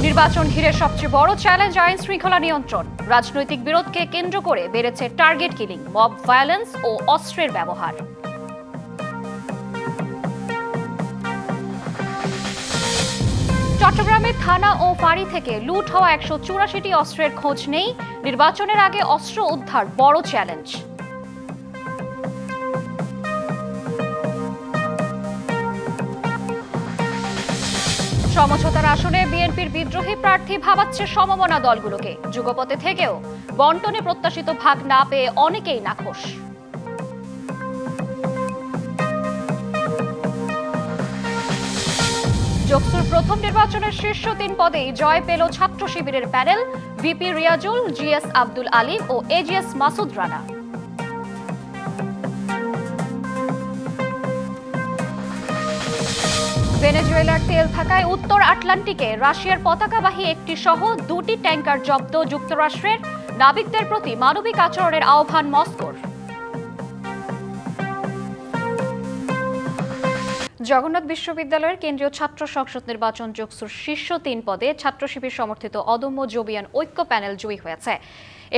নির্বাচন ঘিরে সবচেয়ে বড় চ্যালেঞ্জ আইন শৃঙ্খলা নিয়ন্ত্রণ। রাজনৈতিক বিরোধকে কেন্দ্র করে বেড়েছে টার্গেট কিলিং, মব ভায়োলেন্স ও অস্ত্রের ব্যবহার। চট্টগ্রামের থানা ও ফাঁড়ি থেকে লুট হওয়া 184টি অস্ত্রের খোঁজ নেই। নির্বাচনের আগে অস্ত্র উদ্ধার বড় চ্যালেঞ্জ। সমঝোতার আসনে বিএনপির বিদ্রোহী প্রার্থী ভাবাচ্ছে সমমনা দলগুলোকে। যুগপথে থেকেও বন্টনে প্রত্যাশিত ভাগ না পেয়ে অনেকেই নাখোশ। যোগসুর প্রথম নির্বাচনের শীর্ষ 3 পদেই জয় পেল ছাত্র শিবিরের panel. VP Riazul, GS Abdul Alim ও এজিএস মাসুদ রানা। ভেনেজুয়েলার তেল থাকায় উত্তর আটলান্টিকে রাশিয়ার পতাকাবাহী একটি সহ 2টি ট্যাঙ্কার জব্দ যুক্তরাষ্ট্রের। নাবিকদের প্রতি মানবিক আচরণের আহ্বান মস্কোর। জগন্নাথ বিশ্ববিদ্যালয়ের কেন্দ্রীয় ছাত্র সংসদ নির্বাচন যোগসুর শীর্ষ 3 পদে ছাত্র শিবির সমর্থিত অদম্য জোবিয়ান ঐক্য প্যানেল জয়ী হয়েছে।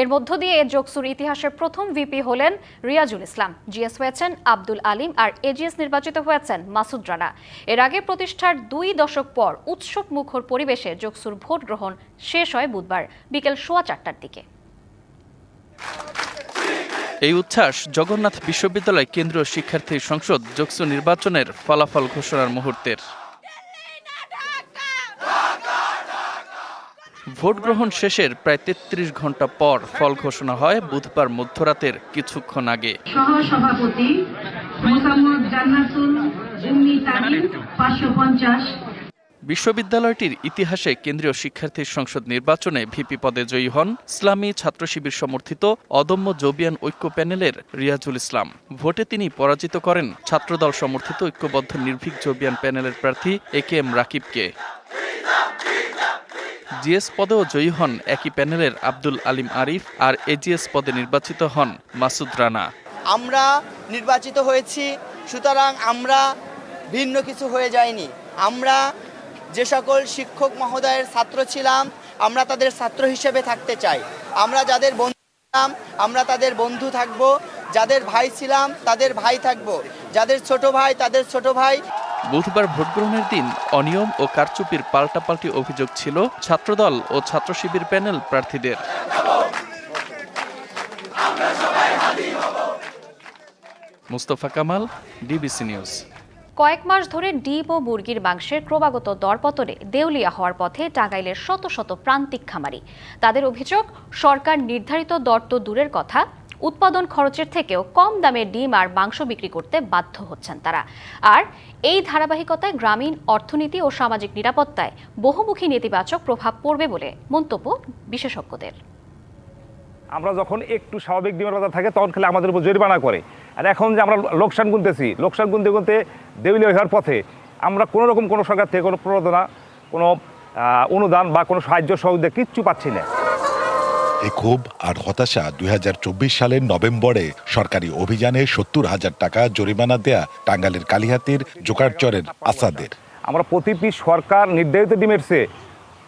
এর মধ্য দিয়ে যোগসুর ইতিহাসের প্রথম ভিপি হলেন রিয়াজুল ইসলাম, জিএস হয়েছেন আব্দুল আলিম আর এজিএস নির্বাচিত হয়েছেন মাসুদ রানা। এর আগে প্রতিষ্ঠার 2 দশক পর উৎসব মুখর পরিবেশে যোগসুর ভোট গ্রহণ শেষ হয় বুধবার বিকেল 4:15টার দিকে। এই উচ্ছ্বাস জগন্নাথ বিশ্ববিদ্যালয় কেন্দ্রীয় শিক্ষার্থী সংসদ যোগসু নির্বাচনের ফলাফল ঘোষণার মুহূর্তের। ভোট গ্রহণ শেষের প্রায় 33 ঘন্টা পর ফল ঘোষণা হয় বুধবার মধ্যরাতের কিছুক্ষণ আগে। সহসভাপতি মোসাম্মদ জান্নাতুল উম্মি তাহির 550। বিশ্ববিদ্যালয়টির ইতিহাসে কেন্দ্রীয় শিক্ষার্থী সংসদ নির্বাচনে ভিপি পদে জয়ী হন ইসলামী ছাত্র শিবির সমর্থিত অদম্য জোবিয়ান ঐক্য প্যানেলের রিয়াজুল ইসলাম। ভোটে তিনি পরাজিত করেন ছাত্রদল সমর্থিত ঐক্যবদ্ধ নির্ভীক জোবিয়ান প্যানেলের প্রার্থী একেএম রাকিবকে। জিএস পদেও জয়ী হন একই প্যানেলের আব্দুল আলিম আরিফ আর এজিএস পদে নির্বাচিত হন মাসুদ রানা। আমরা নির্বাচিত হয়েছি, সুতরাং আমরা ভিন্ন কিছু হয়ে যাইনি। আমরা যে সকল শিক্ষক মহোদয়ের ছাত্র ছিলাম, আমরা তাদের ছাত্র হিসেবে থাকতে চাই। আমরা যাদের বন্ধু ছিলাম, আমরা তাদের বন্ধু থাকব। যাদের ভাই ছিলাম, তাদের ভাই থাকব। যাদের ছোট ভাই, তাদের ছোট ভাই। বুধবার ভোট গ্রহণের দিন অনিয়ম ও কারচুপির পাল্টাপাল্টি অভিযোগ ছিল ছাত্রদল ও ছাত্র শিবির প্যানেল প্রার্থীদের। Mustafa Kamal, DBC news. কয়েক মাস ধরে ডিম ও মুরগির মাংসের ক্রমাগত দরপতনে দেউলিয়া হওয়ার পথে টাঙ্গাইলের শত শত প্রান্তিক খামারি। তাদের অভিযোগ, সরকার নির্ধারিত দর তো দূরের কথা, উৎপাদন খরচের থেকেও কম দামে ডিম আর মাংস বিক্রি করতে বাধ্য হচ্ছেন তারা। আর এই ধারাবাহিকতায় গ্রামীণ অর্থনীতি ও সামাজিক নিরাপত্তায় বহুমুখী নেতিবাচক প্রভাব পড়বে বলে মন্তব্য বিশেষজ্ঞদের। আমরা যখন একটু স্বাভাবিক ডিমের বাজার থাকে তখন খেলে আমাদের উপর জরিমানা করে, আর এখন যে আমরা লোকসান গুনতেছি, লোকসান গুনতে গুনতে দেউলিয়া হওয়ার পথে আমরা কোনো রকম কোনো সরকার থেকে কোনো প্রণোদনা, কোনো অনুদান বা কোনো সাহায্য সহযোগিতা কিচ্ছু পাচ্ছি না। এই ক্ষোভ আর হতাশা 2024 সালের নভেম্বরে সরকারি অভিযানে 70,000 টাকা জরিমানা দেয়া টাঙ্গাইলের কালিহাতীর জোকারচরের আসাদের। আমরা প্রতি পিস সরকার নির্ধারিত ডিমের চেয়ে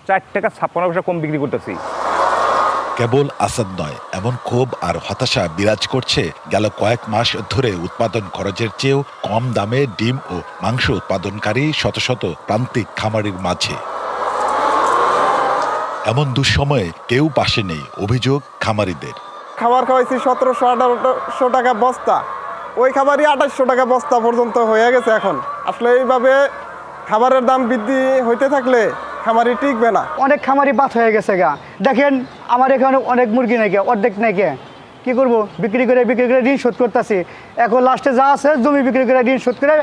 4 টাকা 56 পয়সা কম বিক্রি করতেছি। কেবল আসাদ নয়, এমন ক্ষোভ আর হতাশা বিরাজ করছে গেল কয়েক মাস ধরে উৎপাদন খরচের চেয়েও কম দামে ডিম ও মাংস উৎপাদনকারী শত শত প্রান্তিক খামারির মাঝে। এমন দুঃসময়ে কেউ পাশে নেই, অভিযোগ খামারিদের। খাবার খাওয়াইছি 1700-1800 টাকা বস্তা, ওই খাবারই 2800 টাকা বস্তা পর্যন্ত হয়ে গেছে এখন। আসলে এইভাবে খাবারের দাম বৃদ্ধি হইতে থাকলে খামারি টিকবে না। অনেক খামারি বাদ হয়ে গেছে গা। দেখেন আমার এখানে অনেক মুরগি নাকি অর্ধেক নাকি কি করব, বিক্রি করে ঋণ শোধ করতেছি। এখন লাস্টে যা আছে জমি বিক্রি করে ঋণ শোধ করে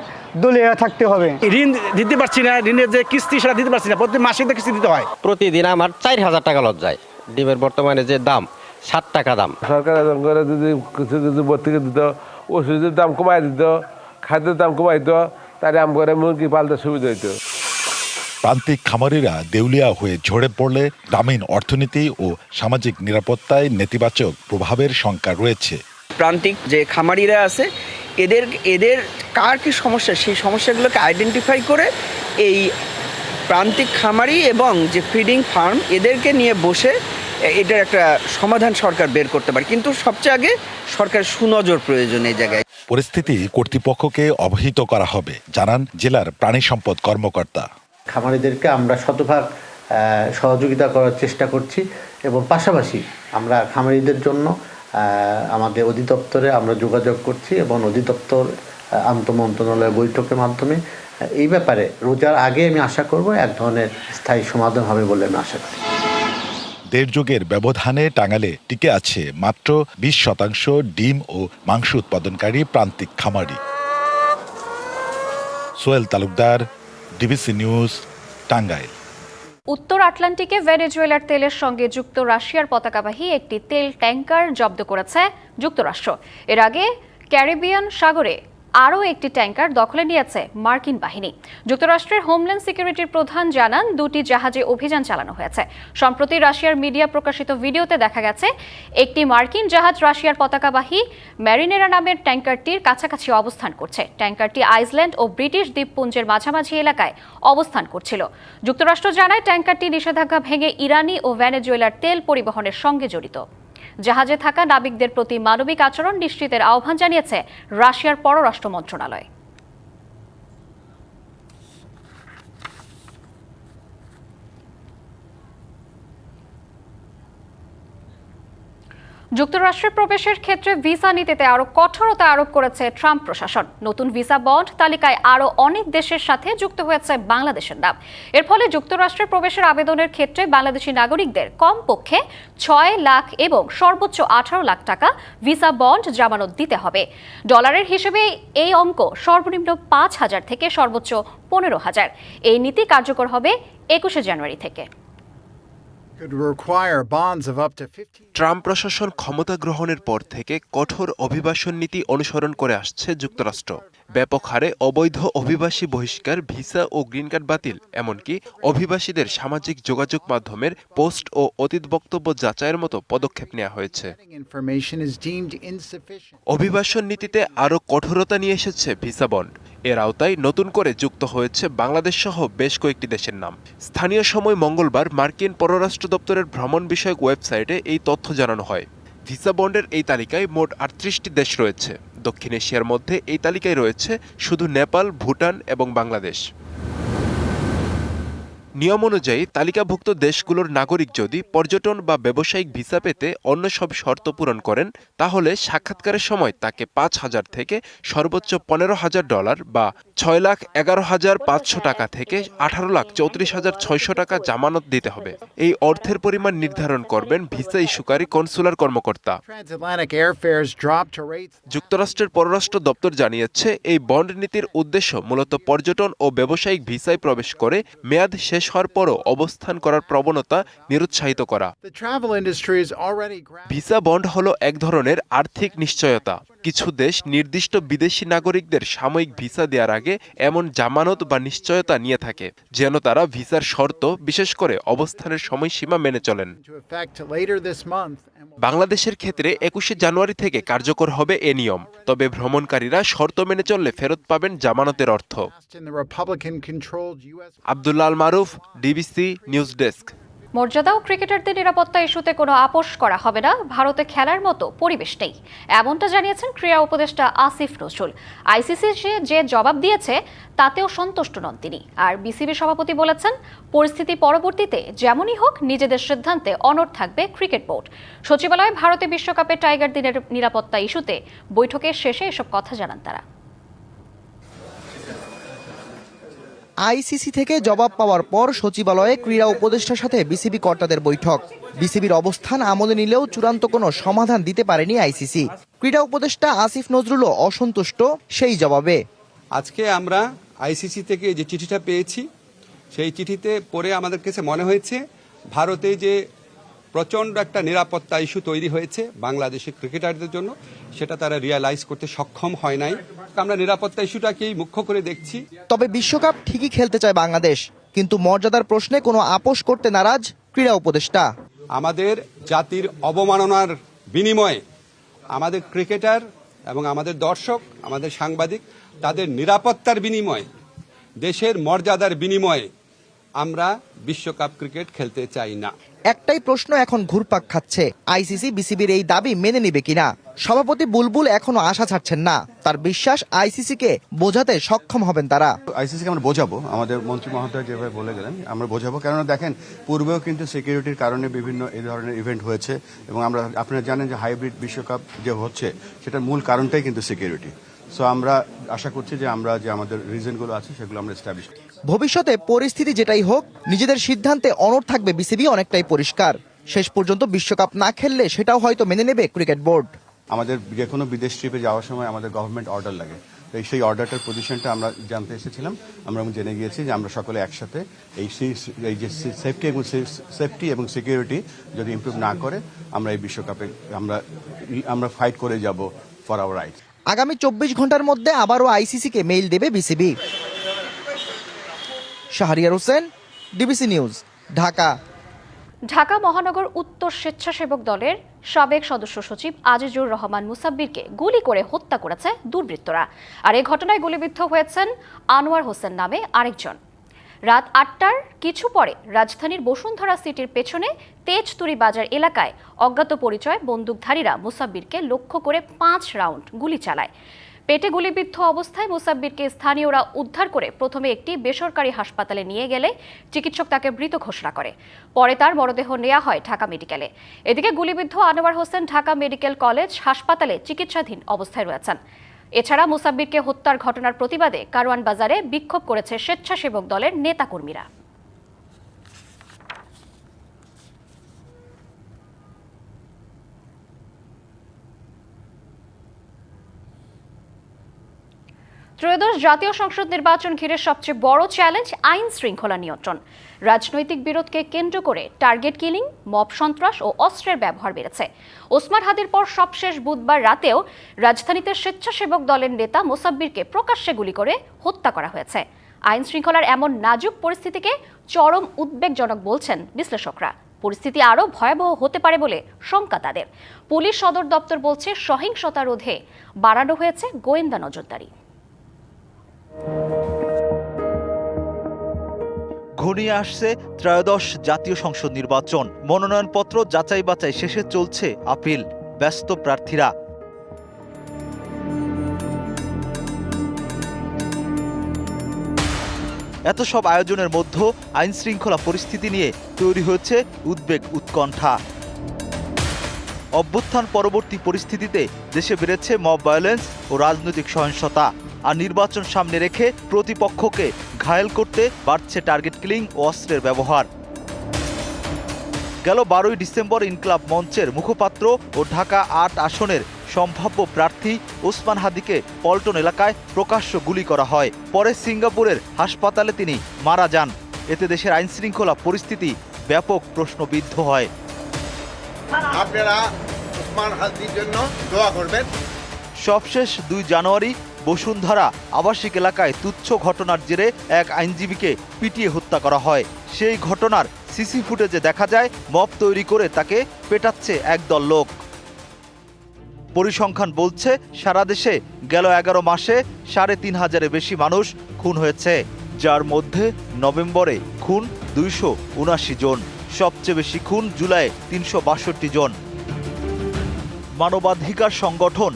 দলিয়ে থাকতে হবে। ঋণ দিতে পারছি না, ঋণের যে কিস্তি সেটা দিতে পারছি না, প্রতি মাসে কিস্তি দিতে হয়। প্রতিদিন আমার 4000 টাকা লস যায়। ডিমের বর্তমানে যে দাম 7 টাকা দাম। সরকার যদি কিছু যদি ভর্তিকে দিত, ওষুধের দাম কমাই দিত, খাদ্যের দাম কমাই দিত, তাহলে আমাদের মুরগি পালতে সুবিধা হইত। প্রান্তিক খামারিরা দেউলিয়া হয়ে ঝরে পড়লে গ্রামীণ অর্থনীতি ও সামাজিক নিরাপত্তায় নেতিবাচক প্রভাবের শঙ্কা রয়েছে। প্রান্তিক যে খামারিরা আছে এদের কার কি সমস্যা, সেই সমস্যাগুলোকে আইডেন্টিফাই করে এই প্রান্তিক খামারি এবং যে ফিডিং ফার্ম এদেরকে নিয়ে বসে এটার একটা সমাধান সরকার বের করতে পারে, কিন্তু সবচেয়ে আগে সরকার সুনজর প্রয়োজন এই জায়গায়। পরিস্থিতি কর্তৃপক্ষকে অবহিত করা হবে, জানান জেলার প্রাণী সম্পদ কর্মকর্তা। খামারিদেরকে আমরা শতভাগ সহযোগিতা করার চেষ্টা করছি এবং পাশাপাশি আমরা খামারিদের জন্য আমাদের অধিদপ্তরে আমরা যোগাযোগ করছি এবং অধিদপ্তর আন্তঃমন্ত্রণালয় বৈঠকের মাধ্যমে এই ব্যাপারে রোজার আগে আমি আশা করব এক ধরনের স্থায়ী সমাধান হবে বলে আমি আশা করি। দেড় যুগের ব্যবধানে টাঙ্গাইলে টিকে আছে মাত্র 20% ডিম ও মাংস উৎপাদনকারী প্রান্তিক খামারি। Sohel Talukdar, DBC news, Tangail. উত্তর আটলান্টিকে ভেনেজুয়েলার তেলের সঙ্গে যুক্ত রাশিয়ার পতাকাবাহী একটি তেল ট্যাঙ্কার জব্দ করেছে যুক্তরাষ্ট্র। এর আগে ক্যারিবিয়ান সাগরে আরও একটি ট্যাঙ্কার দখলে নিয়েছে মার্কিন বাহিনী। যুক্তরাষ্ট্রের হোমল্যান্ড সিকিউরিটির প্রধান জানান, দুটি জাহাজে অভিযান চালানো হয়েছে। সম্প্রতি রাশিয়ার মিডিয়া প্রকাশিত ভিডিওতে দেখা গেছে একটি মার্কিন জাহাজ রাশিয়ার পতাকাবাহী ম্যারিনেরা নামের ট্যাঙ্কারটির কাছাকাছি অবস্থান করছে। ট্যাঙ্কারটি আইসল্যান্ড ও ব্রিটিশ দ্বীপপুঞ্জের মাঝামাঝি এলাকায় অবস্থান করছিল। যুক্তরাষ্ট্র জানায় ট্যাঙ্কারটি নিষেধাজ্ঞা ভেঙে ইরানি ও ভেনেজুয়েলার তেল পরিবহনের সঙ্গে জড়িত। জাহাজে থাকা নাবিকদের প্রতি মানবিক আচরণ নিশ্চিতের আহ্বান জানিয়েছে রাশিয়ার পররাষ্ট্র মন্ত্রণালয়। যুক্তরাষ্ট্রে প্রবেশের ক্ষেত্রে ভিসা নীতিতে আরও কঠোরতা আরোপ করেছে ট্রাম্প প্রশাসন। নতুন ভিসা বন্ড তালিকায় আরও অনেক দেশের সাথে যুক্ত হয়েছে বাংলাদেশের নাম। এর ফলে যুক্তরাষ্ট্রে প্রবেশের আবেদনের ক্ষেত্রে বাংলাদেশি নাগরিকদের কমপক্ষে 6 লাখ এবং সর্বোচ্চ 18 লাখ টাকা ভিসা বন্ড জামানত দিতে হবে। ডলারের হিসেবে এই অঙ্ক সর্বনিম্ন 5,000 থেকে সর্বোচ্চ 15,000। এই নীতি কার্যকর হবে 21শে জানুয়ারি থেকে। ট্রাম্প প্রশাসন ক্ষমতা গ্রহণের পর থেকে কঠোর অভিবাসন নীতি অনুসরণ করে আসছে যুক্তরাষ্ট্র। ব্যাপক হারে অবৈধ অভিবাসী বহিষ্কার, ভিসা ও গ্রিন কার্ড বাতিল, এমনকি অভিবাসীদের সামাজিক যোগাযোগ মাধ্যমের পোস্ট ও অতীত বক্তব্য যাচাইয়ের মতো পদক্ষেপ নেওয়া হয়েছে। অভিবাসন নীতিতে আরও কঠোরতা নিয়ে এসেছে ভিসা বন্ড। এর আওতায় নতুন করে যুক্ত হয়েছে বাংলাদেশ সহ বেশ কয়েকটি দেশের নাম। স্থানীয় সময় মঙ্গলবার মার্কিন পররাষ্ট্র দপ্তরের ভ্রমণ বিষয়ক ওয়েবসাইটে এই তথ্য জানানো হয়। ভিসা বন্ডের এই তালিকায় মোট 38টি দেশ রয়েছে। দক্ষিণ এশিয়ার মধ্যে এই তালিকায় রয়েছে শুধু নেপাল, ভুটান এবং বাংলাদেশ। নিয়ম অনুযায়ী তালিকাভুক্ত দেশগুলোর নাগরিক যদি পর্যটন বা ব্যবসায়িক ভিসা পেতে অন্য সব শর্ত পূরণ করেন, তাহলে সাক্ষাৎকারের সময় তাকে 5,000 থেকে সর্বোচ্চ $15,000 বা 6,11,500 টাকা থেকে 18,34,600 টাকা জামানত দিতে হবে। এই অর্থের পরিমাণ নির্ধারণ করবেন ভিসা ইস্যুকারী কনসুলার কর্মকর্তা। যুক্তরাষ্ট্রের পররাষ্ট্র দপ্তর জানিয়েছে, এই বন্ড নীতির উদ্দেশ্য মূলত পর্যটন ও ব্যবসায়িক ভিসায় প্রবেশ করে মেয়াদ শেষ হওয়ার পরও অবস্থান করার প্রবণতা নিরুৎসাহিত করা। ভিসা বন্ড হলো এক ধরনের আর্থিক নিশ্চয়তা। কিছু দেশ নির্দিষ্ট বিদেশি নাগরিকদের সাময়িক ভিসা দেওয়ার আগে এমন জামানত বা নিশ্চয়তা নিয়ে থাকে, যেন তারা ভিসার শর্ত, বিশেষ করে অবস্থানের সময়সীমা মেনে চলেন। বাংলাদেশের ক্ষেত্রে 21শে জানুয়ারি থেকে কার্যকর হবে এ নিয়ম। তবে ভ্রমণকারীরা শর্ত মেনে চললে ফেরত পাবেন জামানতের অর্থ। আব্দুল্লাহ আল মারুফ, ডিবিসি নিউজ ডেস্ক। মর্যাদা ও ক্রিকেটারদের নিরাপত্তা ইস্যুতে কোনো আপোষ করা হবে না, ভারতে খেলার মতো পরিবেশ নেই, এমনটা জানিয়েছেন ক্রীড়া উপদেষ্টা আসিফ নজরুল। আইসিসি যে জবাব দিয়েছে তাতেও সন্তুষ্ট নন তিনি। আর বিসিবি সভাপতি বলেছেন, পরিস্থিতি পরবর্তীতে যেমনই হোক নিজেদের সিদ্ধান্তে অনড় থাকবে ক্রিকেট বোর্ড। সচিবালয়ে ভারতে বিশ্বকাপে টাইগারদের নিরাপত্তা ইস্যুতে বৈঠকের শেষে এসব কথা জানান তারা। আইসিসি থেকে জবাব পাওয়ার পর সচিবালয়ে ক্রীড়া উপদেষ্টার সাথে বিসিবি কর্তাদের বৈঠক। বিসিবির অবস্থান আমলে নিলেও চূড়ান্ত কোনো সমাধান দিতে পারেনি আইসিসি। ক্রীড়া উপদেষ্টা আসিফ নজরুলও অসন্তুষ্ট সেই জবাবে। আজকে আমরা আইসিসি থেকে যে চিঠিটা পেয়েছি, সেই চিঠিতে পড়ে আমাদের কাছে মনে হয়েছে ভারতে যে প্রচণ্ড একটা নিরাপত্তা ইস্যু তৈরি হয়েছে বাংলাদেশের ক্রিকেটারদের জন্য, সেটা তারা রিয়ালাইজ করতে সক্ষম হয় নাই। আমরা নিরাপত্তা ইস্যুটাকেই মুখ্য করে দেখছি। তবে বিশ্বকাপ ঠিকই খেলতে চায় বাংলাদেশ, কিন্তু মর্যাদার প্রশ্নে কোনো আপোষ করতে নারাজ ক্রীড়া উপদেষ্টা। আমাদের জাতির অবমাননার বিনিময়ে আমাদের ক্রিকেটার এবং আমাদের দর্শক, আমাদের সাংবাদিক, তাদের নিরাপত্তার বিনিময়ে, দেশের মর্যাদার বিনিময়ে আমরা বিশ্বকাপ ক্রিকেট খেলতে চাই না। একটাই প্রশ্ন এখন ঘুরপাক খাচ্ছে, আইসিসি বিসিবির এই দাবি মেনে নেবে কিনা। সভাপতি বুলবুল এখনো আশা ছাড়ছেন না, তার বিশ্বাস আইসিসিকে বোঝাতে সক্ষম হবেন তারা। আইসিসিকে আমরা বোঝাবো, আমাদের মন্ত্রী মহোদয় যেভাবে বলে গেলেন আমরা বোঝাবো, কেননা দেখেন পূর্বেও কিন্তু সিকিউরিটির কারণে বিভিন্ন এই ধরনের ইভেন্ট হয়েছে এবং আপনারা জানেন যে হাইব্রিড বিশ্বকাপ যে হচ্ছে সেটার মূল কারণটাই কিন্তু সিকিউরিটি। সো আমরা আশা করছি যে আমরা যে আমাদের রিজনগুলো আছে সেগুলো আমরা এস্টাবলিশ। ভবিষ্যতে পরিস্থিতি যেটাই হোক, নিজেদের সিদ্ধান্তে অনড় থাকবে বিসিবি অনেকটাই পরিষ্কার। শেষ পর্যন্ত বিশ্বকাপ না খেললে সেটাও হয়তো মেনে নেবে ক্রিকেট বোর্ড। আমাদের যে কোনো বিদেশ ট্রিপে যাওয়ার সময় আমাদের গভর্নমেন্ট অর্ডার লাগে, তো সেই অর্ডারটার পজিশনটা আমরা জানতে এসেছিলাম। আমরা জেনে গিয়েছি যে আমরা সকলে একসাথে এই যে সেফটি এবং সিকিউরিটি যদি ইমপ্রুভ না করে আমরা এই বিশ্বকাপে আমরা ফাইট করে যাব ফর আওয়ার রাইট। আগামী 24 ঘন্টার মধ্যে আবারও আইসিসিকে মেইল দেবে BCB. Shahriar Hossain, DBC news, Dhaka. Dhaka মহানগর উত্তর স্বেচ্ছাসেবক দলের সাবেক সদস্য সচিব আজিজুর রহমান মুসাব্বিরকে গুলি করে হত্যা করেছে দুর্বৃত্তরা। আর এই ঘটনায় গুলিবিদ্ধ হয়েছেন আনোয়ার হোসেন নামে আরেকজন। রাত 8টার কিছু পরে রাজধানীর বসুন্ধরা সিটির পেছনে তেজতুরি বাজার এলাকায় অজ্ঞাত পরিচয় বন্দুকধারীরা মুসাব্বিরকে লক্ষ্য করে 5 রাউন্ড গুলি চালায়। পেটে গুলিবিদ্ধ অবস্থায় মুসাব্বিরকে স্থানীয়রা উদ্ধার করে প্রথমে একটি বেসরকারি হাসপাতালে নিয়ে গেলে চিকিৎসক তাকে মৃত ঘোষণা করে। পরে তার মরদেহ নেওয়া হয় ঢাকা মেডিকেলে। এদিকে গুলিবিদ্ধ আনোয়ার হোসেন ঢাকা মেডিকেল কলেজ হাসপাতালে চিকিৎসাধীন অবস্থায় রয়েছেন। এছাড়া মুসাব্বিরকে হত্যার ঘটনার প্রতিবাদে কারওয়ান বাজারে বিক্ষোভ করেছে স্বেচ্ছাসেবক দলের নেতাকর্মীরা। ত্রয়োদশ জাতীয় সংসদ নির্বাচন ঘিরে সবচেয়ে বড় চ্যালেঞ্জ আইন শৃঙ্খলা নিয়ন্ত্রণ। রাজনৈতিক বিরোধকে কেন্দ্র করে টার্গেট কিলিং, মব সন্ত্রাস ও অস্ত্রের ব্যবহার বেড়েছে। ওসমান হাদির পর সবশেষ বুধবার রাতেও রাজধানীতে স্বেচ্ছাসেবক দলের নেতা মোসাব্বিরকে প্রকাশ্যে গুলি করে হত্যা করা হয়েছে। আইন শৃঙ্খলার এমন নাজুক পরিস্থিতিকে চরম উদ্বেগজনক বলছেন বিশ্লেষকরা। পরিস্থিতি আরও ভয়াবহ হতে পারে বলে শঙ্কা তাদের। পুলিশ সদর দপ্তর বলছে সহিংসতা রোধে বাড়ানো হয়েছে গোয়েন্দা নজরদারি। ঘনিয়ে আসছে ত্রয়োদশ জাতীয় সংসদ নির্বাচন। মনোনয়নপত্র যাচাই বাছাই শেষে চলছে আপিল। ব্যস্ত প্রার্থীরা। এত সব আয়োজনের মধ্যে আইন শৃঙ্খলা পরিস্থিতি নিয়ে তৈরি হয়েছে উদ্বেগ, উৎকণ্ঠা। অভ্যুত্থান পরবর্তী পরিস্থিতিতে দেশে বেড়েছে মব ভায়োলেন্স ও রাজনৈতিক সহিংসতা। আর নির্বাচন সামনে রেখে প্রতিপক্ষকে ঘায়েল করতে বাড়ছে টার্গেট কিলিং ও অস্ত্রের ব্যবহার। গেল 12ই ডিসেম্বর ইনকলাব মঞ্চের মুখপাত্র ও ঢাকা 8 আসনের সম্ভাব্য প্রার্থী ওসমান হাদিকে পল্টন এলাকায় প্রকাশ্য গুলি করা হয়। পরে সিঙ্গাপুরের হাসপাতালে তিনি মারা যান। এতে দেশের আইন শৃঙ্খলা পরিস্থিতি ব্যাপক প্রশ্নবিদ্ধ হয়। আপনারা ওসমান হাদির জন্য দোয়া করবেন। সবশেষ 2 জানুয়ারি বসুন্ধরা আবাসিক এলাকায় তুচ্ছ ঘটনার জেরে এক আইনজীবীকে পিটিয়ে হত্যা করা হয়। সেই ঘটনার সিসি ফুটেজে দেখা যায় মব তৈরি করে তাকে পেটাচ্ছে একদল লোক। পরিসংখ্যান বলছে সারা দেশে গেল 11 মাসে 3,500-এর বেশি মানুষ খুন হয়েছে, যার মধ্যে নভেম্বরে খুন 279 জন। সবচেয়ে বেশি খুন জুলাই 362 জন। মানবাধিকার সংগঠন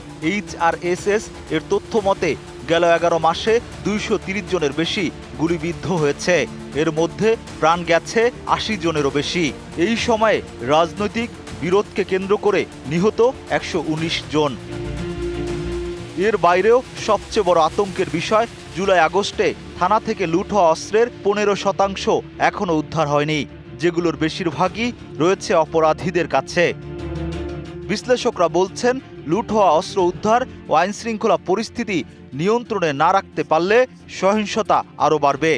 HRSS এর তথ্য মতে গেল 11 মাসে 230 জনের বেশি গুলিবিদ্ধ হয়েছে। এর মধ্যে প্রাণ গেছে 80 জনেরও বেশি। এই সময়ে রাজনৈতিক বিরোধকে কেন্দ্র করে নিহত 119 জন। এর বাইরেও সবচেয়ে বড় আতঙ্কের বিষয় জুলাই আগস্টে থানা থেকে লুট হওয়া অস্ত্রের 15% এখনও উদ্ধার হয়নি, যেগুলোর বেশিরভাগই রয়েছে অপরাধীদের কাছে। বিশ্লেষকরা বলছেন লুট হওয়া অস্ত্র উদ্ধার ও আইন শৃঙ্খলা পরিস্থিতি নিয়ন্ত্রণে না রাখতে পারলে সহিংসতা আরও বাড়বে।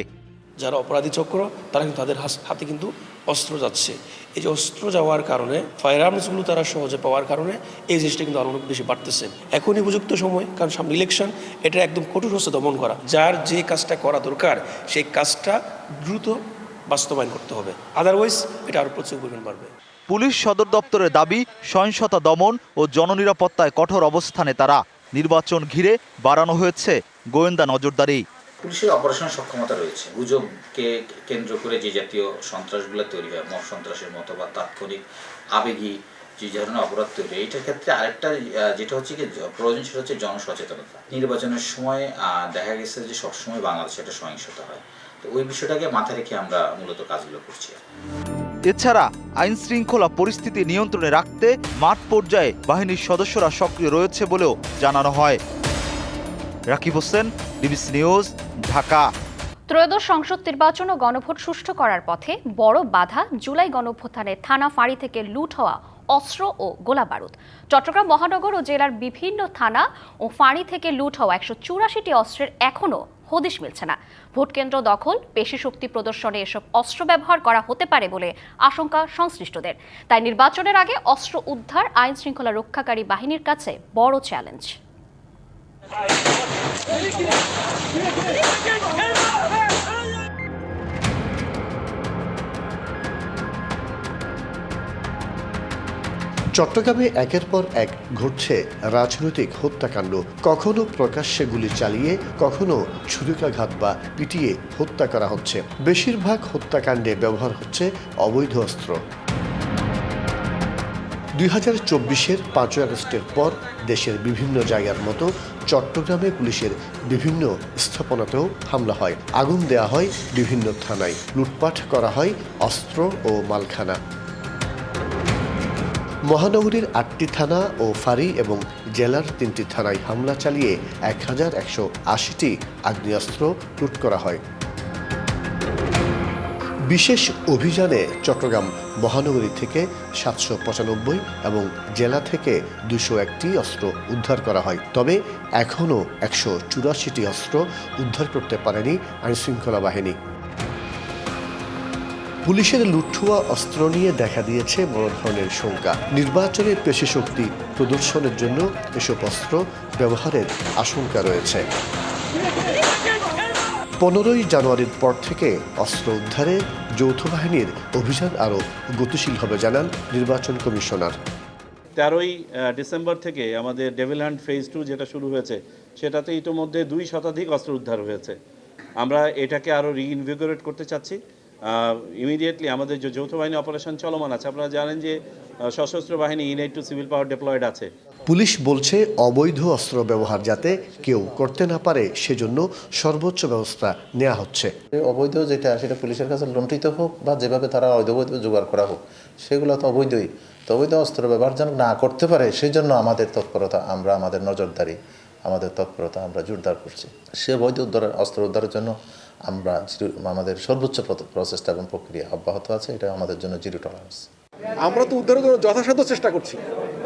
যারা অপরাধী চক্র তারা কিন্তু তাদের হাতে কিন্তু অস্ত্র যাচ্ছে। এই যে অস্ত্র যাওয়ার কারণে ফায়ার আর্মসগুলো তারা সহজে পাওয়ার কারণে এই জিনিসটা কিন্তু আরও অনেক বেশি বাড়তেছে। এখনই উপযুক্ত সময়, কারণ সামনে ইলেকশন, এটা একদম কঠোর হস্তে দমন করা। যার যে কাজটা করা দরকার সেই কাজটা দ্রুত বাস্তবায়ন করতে হবে, আদারওয়াইজ এটা আরও প্রচুর পরিমাণ বাড়বে। পুলিশ সদর দপ্তরের দাবি সহিংসতা দমন ও জননিরাপত্তায় কঠোর অবস্থানে তারা। নির্বাচন ঘিরে বাড়ানো হয়েছে গোয়েন্দা নজরদারি। পুলিশের অপারেশনের সক্ষমতা রয়েছে। গুজবকে কেন্দ্র করে যে জাতীয় সন্ত্রাসগুলো তৈরি হয়, মব সন্ত্রাসের মতো বা তাৎক্ষণিক আবেগী যে ধরনের অপরাধ তৈরি হয়, এটার ক্ষেত্রে আরেকটা যেটা হচ্ছে কি প্রয়োজন, সেটা হচ্ছে জনসচেতনতা। নির্বাচনের সময় দেখা গেছে যে সবসময় বাংলাদেশে একটা সহিংসতা হয়, তো ওই বিষয়টাকে মাথায় রেখে আমরা মূলত কাজগুলো করছি। এছাড়া আইন শৃঙ্খলা পরিস্থিতি নিয়ন্ত্রণে রাখতে মাঠ পর্যায়ে বাহিনীর সদস্যরা সক্রিয় রয়েছে বলেও জানানো হয়। Rakib Hossain, DBC news, Dhaka. ত্রয়োদশ সংসদ নির্বাচন ও গণভোট সুষ্ঠু করার পথে বড় বাধা জুলাই গণঅভ্যুত্থানে থানা ফাঁড়ি থেকে লুট হওয়া অস্ত্র ও গোলাবারুদ। চট্টগ্রাম মহানগর ও জেলার বিভিন্ন থানা ও ফাঁড়ি থেকে লুট হওয়া 184টি অস্ত্রের এখনও হদিশ মিলছে না। ভোটকেন্দ্র দখল, পেশি শক্তি প্রদর্শনে এসব অস্ত্র ব্যবহার করা হতে পারে বলে আশঙ্কা সংশ্লিষ্টদের। তাই নির্বাচনের আগে অস্ত্র উদ্ধার আইন শৃঙ্খলা রক্ষাকারী বাহিনীর কাছে বড় চ্যালেঞ্জ। চট্টগ্রামে একের পর এক ঘটছে রাজনৈতিক হত্যাকাণ্ড। কখনো প্রকাশ্যে গুলি চালিয়ে, কখনো ছুরিকাঘাত বা পিটিয়ে হত্যা করা হচ্ছে। বেশিরভাগ হত্যাকাণ্ডে ব্যবহার হচ্ছে অবৈধ অস্ত্র। 2024-এর 5 আগস্টের পর দেশের বিভিন্ন জায়গার মতো চট্টগ্রামে পুলিশের বিভিন্ন স্থাপনাতেও হামলা হয়, আগুন দেয়া হয় বিভিন্ন থানায়, লুটপাট করা হয় অস্ত্র ও মালখানা। মহানগরীর 8টি থানা ও ফাঁড়ি এবং জেলার 3টি থানায় হামলা চালিয়ে 1180টি আগ্নেয়াস্ত্র লুট করা হয়। বিশেষ অভিযানে চট্টগ্রাম মহানগরী থেকে 795 এবং জেলা থেকে 201টি অস্ত্র উদ্ধার করা হয়। তবে এখনও 184টি অস্ত্র উদ্ধার করতে পারেনি আইনশৃঙ্খলা বাহিনী। পুলিশের লুটুয়া অস্ত্র নিয়ে দেখা দিয়েছে বড় ধরনের শঙ্কা। নির্বাচনের পেশি শক্তি প্রদর্শনের জন্য এসব অস্ত্র ব্যবহারের আশঙ্কা রয়েছে। 15ই জানুয়ারির পর থেকে অস্ত্র উদ্ধারে যৌথ বাহিনীর অভিযান আরও গতিশীল হবে জানান নির্বাচন কমিশনার। 13ই ডিসেম্বর থেকে আমাদের ডেভিল হান্ট ফেজ 2 যেটা শুরু হয়েছে, সেটাতে ইতোমধ্যে 2 শতাধিক অস্ত্র উদ্ধার হয়েছে। আমরা এটাকে আরও রিইনভিগোরেট করতে চাচ্ছি। ইমিডিয়েটলি আমাদের যে যৌথ বাহিনী অপারেশন চলমান আছে, আপনারা জানেন যে সশস্ত্র বাহিনী ইউনাইট টু সিভিল পাওয়ার ডেপ্লয়েড আছে। পুলিশ বলছে অবৈধ অস্ত্র ব্যবহার যাতে কেউ করতে না পারে সেজন্য সর্বোচ্চ ব্যবস্থা নেওয়া হচ্ছে। অবৈধ যেটা সেটা পুলিশের কাছে লুণ্ঠিত হোক বা যেভাবে তারা অবৈধ জোগাড় করা হোক, সেগুলো তো অবৈধই। তো অবৈধ অস্ত্র ব্যবহার যেন না করতে পারে সেই জন্য আমাদের তৎপরতা, আমরা আমাদের নজরদারি, আমাদের তৎপরতা আমরা জোরদার করছি। সে অবৈধ অস্ত্র উদ্ধারের জন্য আমরা আমাদের সর্বোচ্চ প্রচেষ্টা এবং প্রক্রিয়া অব্যাহত আছে। এটা আমাদের জন্য জিরো টলারেন্স। আমরা তো উদ্ধারের জন্য যথাসাধ্য চেষ্টা করছি।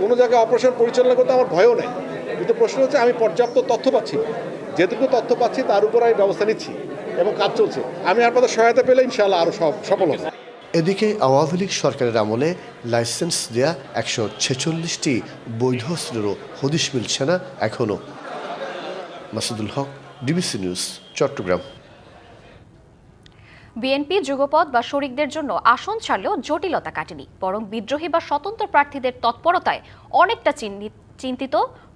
কোনো জায়গায় অপারেশন পরিচালনা করতে আমার ভয়ও নেই, কিন্তু প্রশ্ন হচ্ছে আমি পর্যাপ্ত তথ্য পাচ্ছি না। যেটুকু তথ্য পাচ্ছি তার উপর আমি ব্যবস্থা নিচ্ছি এবং কাজ চলছে। আমি আপনাদের সহায়তা পেলে ইনশাআল্লাহ আরও সফল হবে। এদিকে আওয়ামী লীগ সরকারের আমলে লাইসেন্স দেয়া 146টি বৈধ অস্ত্রেরও হদিশ মিলছে না এখনও। মাসুদুল হক, ডিবিসি নিউজ, চট্টগ্রাম। বিএনপি যুগপৎ বা শরিকদের জন্য আসন ছাড়লেও জটিলতা কাটেনি, বরং বিদ্রোহী বা স্বতন্ত্র প্রার্থীদের তৎপরতায় অনেকটা চিন্তিত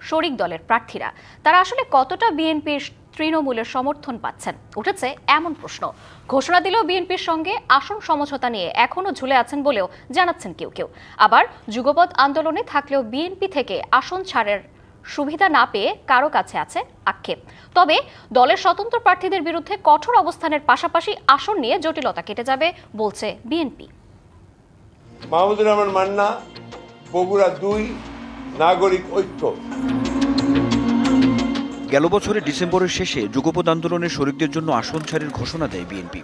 শরিক দলের প্রার্থীরা। তারা আসলে কতটা বিএনপির তৃণমূলের সমর্থন পাচ্ছেন উঠেছে এমন প্রশ্ন। ঘোষণা দিলেও বিএনপির সঙ্গে আসন সমঝোতা নিয়ে এখনও ঝুলে আছেন বলেও জানাচ্ছেন কেউ কেউ। আবার যুগপৎ আন্দোলনে থাকলেও বিএনপি থেকে আসন ছাড়ের সুবিধা না পেয়ে কারো কাছে আছে আক্ষেপ। তবে দলের স্বতন্ত্র প্রার্থীদের বিরুদ্ধে কঠোর অবস্থানের পাশাপাশি আসন নিয়ে জটিলতা কেটে যাবে বলছে বিএনপি। মাহমুদুর রহমান মান্না, বগুড়া 2, নাগরিক ঐক্য। গেল বছরের ডিসেম্বরের শেষে যুগপৎ আন্দোলনের শরিকদের জন্য আসন ছাড়ের ঘোষণা দেয় বিএনপি।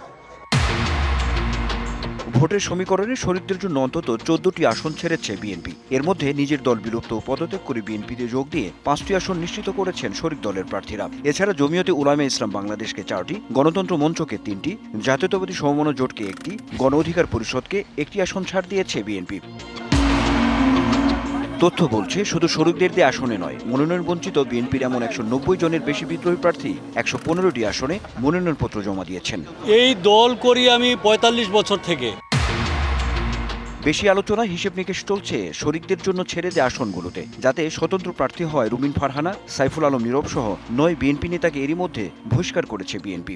ভোটের সমীকরণে শরিকদের জন্য অন্তত 14টি আসন ছেড়েছে বিএনপি। এর মধ্যে নিজের দল বিলুপ্ত পদত্যাগ করে বিএনপিতে যোগ দিয়ে 5টি আসন নিশ্চিত করেছেন শরিক দলের প্রার্থীরা। এছাড়া জমিয়তে উলামায়ে ইসলাম বাংলাদেশকে 4টি, গণতন্ত্র মঞ্চকে 3টি, জাতীয়তাবাদী সমমনা জোটকে 1টি, গণ অধিকার পরিষদকে 1টি আসন ছাড় দিয়েছে বিএনপি। তথ্য বলছে শুধু শরিকদের দিয়ে আসনে নয়, মনোনয়ন বঞ্চিত বিএনপির এমন 190 জনের বেশি বিদ্রোহী প্রার্থী 115টি আসনে মনোনয়নপত্র জমা দিয়েছেন। এই দল করি আমি 45 বছর থেকে। বেশি আলোচনা হিসেব নিকেশ চলছে শরিকদের জন্য ছেড়ে দেয়া আসনগুলোতে, যাতে স্বতন্ত্র প্রার্থী হয় রুমিন ফারহানা, সাইফুল আলম নীরব সহ 9 বিএনপি নেতাকে এরই মধ্যে বহিষ্কার করেছে বিএনপি।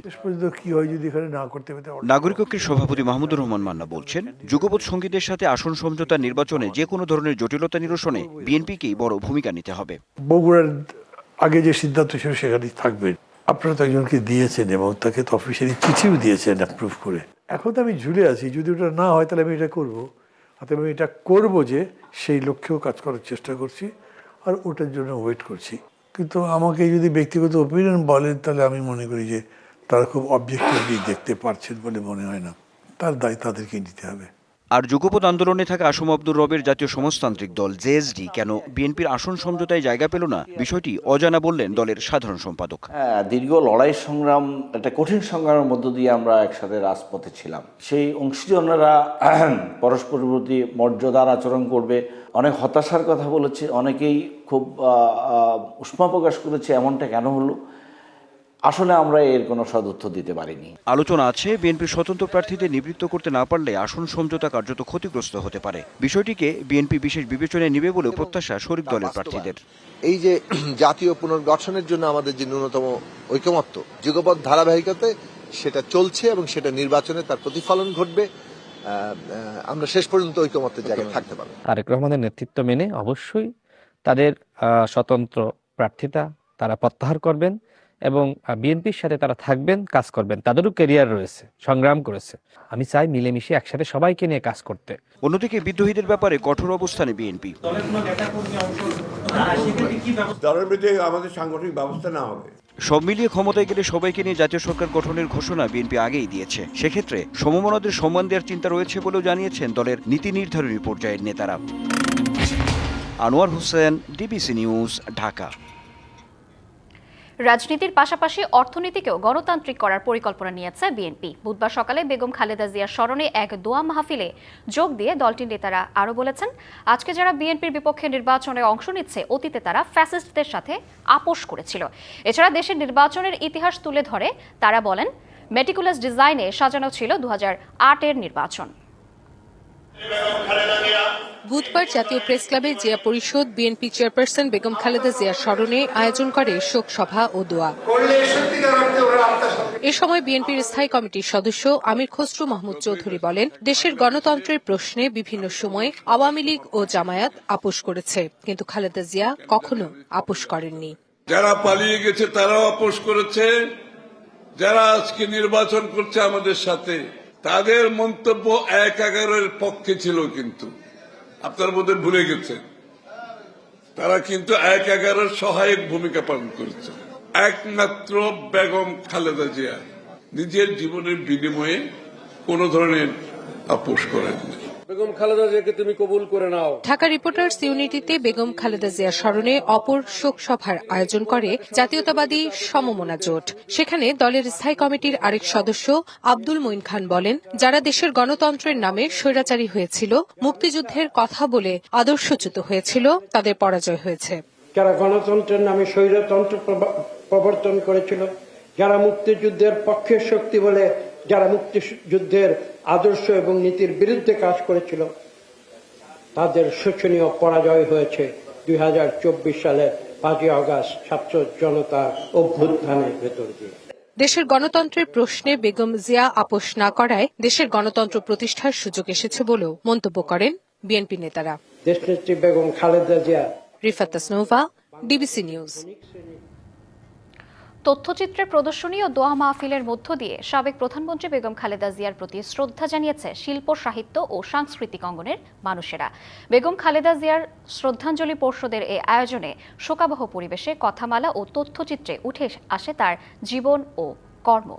নাগরিক ঐক্যের সভাপতি মাহমুদুর রহমান মান্না বলছেন, যুগপৎ সঙ্গীদের সাথে আসন সমঝোতা নির্বাচনে যে কোনো ধরনের জটিলতা নিরসনে বিএনপিকেই বড় ভূমিকা নিতে হবে। বগুড়ার আগে যে সিদ্ধান্ত ছিল সেখানেই থাকবেন। আপনারা তো একজনকে দিয়েছেন এবং তাকে তো অফিসিয়ালি চিঠিও দিয়েছেন অ্যাপ্রুভ করে। এখন তো আমি ঝুলে আছি, যদি ওটা না হয় তাহলে আমি এটা করবো। অর্থাৎ আমি এটা করবো যে সেই লক্ষ্যেও কাজ করার চেষ্টা করছি আর ওটার জন্য ওয়েট করছি। কিন্তু আমাকে যদি ব্যক্তিগত ওপিনিয়ন বলেন তাহলে আমি মনে করি যে তারা খুব অবজেক্টিভলি দেখতে পারছেন বলে মনে হয় না। তার দায় তাদেরকে নিতে হবে। আর যুগপৎ আন্দোলনে থাকা আসম আব্দুর রবের জাতীয় সমাজতান্ত্রিক দল জেএসডি কেন বিএনপির আসন সমঝোতায় জায়গা পেল না, বিষয়টি অজানা বললেন দলের সাধারণ সম্পাদক। দীর্ঘ লড়াই সংগ্রাম, একটা কঠিন সংগ্রামের মধ্য দিয়ে আমরা একসাথে রাজপথে ছিলাম। সেই অংশীজনেরা পরস্পরের প্রতি মর্যাদার আচরণ করবে, অনেক হতাশার কথা বলেছে, অনেকেই খুব উষ্মা প্রকাশ করেছে এমনটা কেন হলো। আসলে আমরা এর কোনো সদুত্তর দিতে পারিনি। আলোচনা আছে বিএনপির স্বতন্ত্র প্রার্থীদের নিবৃত্ত করতে না পারলে আসন সমঝোতা কার্যত ক্ষতিগ্রস্ত হতে পারে। বিষয়টিকে বিএনপি বিশেষ বিবেচনায় নেবে বলে প্রত্যাশা শরিক দলের প্রার্থীদের। এই যে জাতীয় পুনর্গঠনের জন্য আমাদের যে ন্যূনতম ঐকমত্য যুগপৎ ধারাবাহিকতে সেটা চলছে এবং সেটা নির্বাচনে তার প্রতিফলন ঘটবে। আমরা শেষ পর্যন্ত ঐকমত্যের জায়গায় থাকতে পারবো। তারেক রহমানের নেতৃত্ব মেনে অবশ্যই তাদের স্বতন্ত্র প্রার্থিতা তারা প্রত্যাহার করবেন এবং বিএনপির সাথে তারা থাকবেন, কাজ করবেন। তাদেরও ক্যারিয়ার রয়েছে, সংগ্রাম করেছে। আমি চাই মিলেমিশে একসাথে সবাইকে নিয়ে কাজ করতে। অন্যদিকে বিদ্রোহীদের ব্যাপারে কঠোর অবস্থানে বিএনপি। দলের মধ্যে আমাদের সাংগঠনিক ব্যবস্থা না হবে। সব মিলিয়ে ক্ষমতায় গেলে সবাইকে নিয়ে জাতীয় সরকার গঠনের ঘোষণা বিএনপি আগেই দিয়েছে। সেক্ষেত্রে সমমনাদের সম্মান দেওয়ার চিন্তা রয়েছে বলেও জানিয়েছেন দলের নীতি নির্ধারণী পর্যায়ের নেতারা। Anwar Hossain, DBC news, Dhaka. রাজনীতির পাশাপাশি অর্থনীতিকেও গণতান্ত্রিক করার পরিকল্পনা নিয়েছে বিএনপি। বুধবার সকালে বেগম খালেদা জিয়ার স্মরণে এক দোয়া মাহফিলে যোগ দিয়ে দলটির নেতারা আরও বলেছেন, আজকে যারা বিএনপির বিপক্ষে নির্বাচনে অংশ নিচ্ছে অতীতে তারা ফ্যাসিস্টদের সাথে আপোষ করেছিল। এছাড়া দেশের নির্বাচনের ইতিহাস তুলে ধরে তারা বলেন, মেটিকুলাস ডিজাইনে সাজানো ছিল 2008-এর নির্বাচন। বুধবার জাতীয় প্রেস ক্লাবে জিয়া পরিষদ বিএনপি চেয়ারপারসন বেগম খালেদা জিয়ার স্মরণে আয়োজন করে শোক সভা ও দোয়া। এ সময় বিএনপির স্থায়ী কমিটির সদস্য আমির খসরু মাহমুদ চৌধুরী বলেন, দেশের গণতন্ত্রের প্রশ্নে বিভিন্ন সময় আওয়ামী লীগ ও জামায়াত আপোষ করেছে, কিন্তু খালেদা জিয়া কখনো আপোষ করেননি। যারা পালিয়ে গেছে তারাও আপোষ করেছে, যারা আজকে নির্বাচন করছে আমাদের সাথে তাদের মন্তব্য 1-11-এর পক্ষে ছিল, কিন্তু আপনার বোধহয় ভুলে গেছেন তারা কিন্তু 1-11-এর সহায়ক ভূমিকা পালন করেছে। একমাত্র বেগম খালেদা জিয়া নিজের জীবনের বিনিময়ে কোন ধরনের আপোষ করেননি। বেগম খালেদা জিয়াকে তুমি কবুল করে নাও। ঢাকা রিপোর্টার্স ইউনিটিতে বেগম খালেদা জিয়ার স্মরণে অপর শোক সভার আয়োজন করে জাতীয়তাবাদী সমমনা জোট। সেখানে দলের স্থায়ী কমিটির আরেক সদস্য আব্দুল মঈন খান বলেন, যারা দেশের গণতন্ত্রের নামে স্বৈরাচারী হয়েছিল, মুক্তিযুদ্ধের কথা বলে আদর্শচ্যুত হয়েছিল, তাদের পরাজয় হয়েছে। যারা গণতন্ত্রের নামে স্বৈরতন্ত্র প্রবর্তন করেছিল, যারা মুক্তিযুদ্ধের পক্ষের শক্তি বলে যারা মুক্তিযুদ্ধের আদর্শ এবং নীতির বিরুদ্ধে কাজ করেছিল, তাদের শোচনীয় পরাজয় হয়েছে 2024 সালের 5ই আগস্ট ছাত্র জনতার অভ্যুত্থানের ভেতর দিয়ে। দেশের গণতন্ত্রের প্রশ্নে বেগম জিয়া আপোষ না করায় দেশের গণতন্ত্র প্রতিষ্ঠার সুযোগ এসেছে বলেও মন্তব্য করেন বিএনপি নেতারা। দেশনেত্রী বেগম খালেদা জিয়া। Rifat Tasnuva, DBC news. তথ্যচিত্রের প্রদর্শনী ও দোয়া মাহফিলের মধ্য দিয়ে সাবেক প্রধানমন্ত্রী বেগম খালেদা জিয়ার প্রতি শ্রদ্ধা জানিয়েছে শিল্প, সাহিত্য ও সাংস্কৃতিক অঙ্গনের মানুষেরা। বেগম খালেদা জিয়ার শ্রদ্ধাঞ্জলি পর্ষদের এই আয়োজনে শোকাবহ পরিবেশে কথামালা ও তথ্যচিত্রে উঠে আসে তার জীবন ও কর্ম।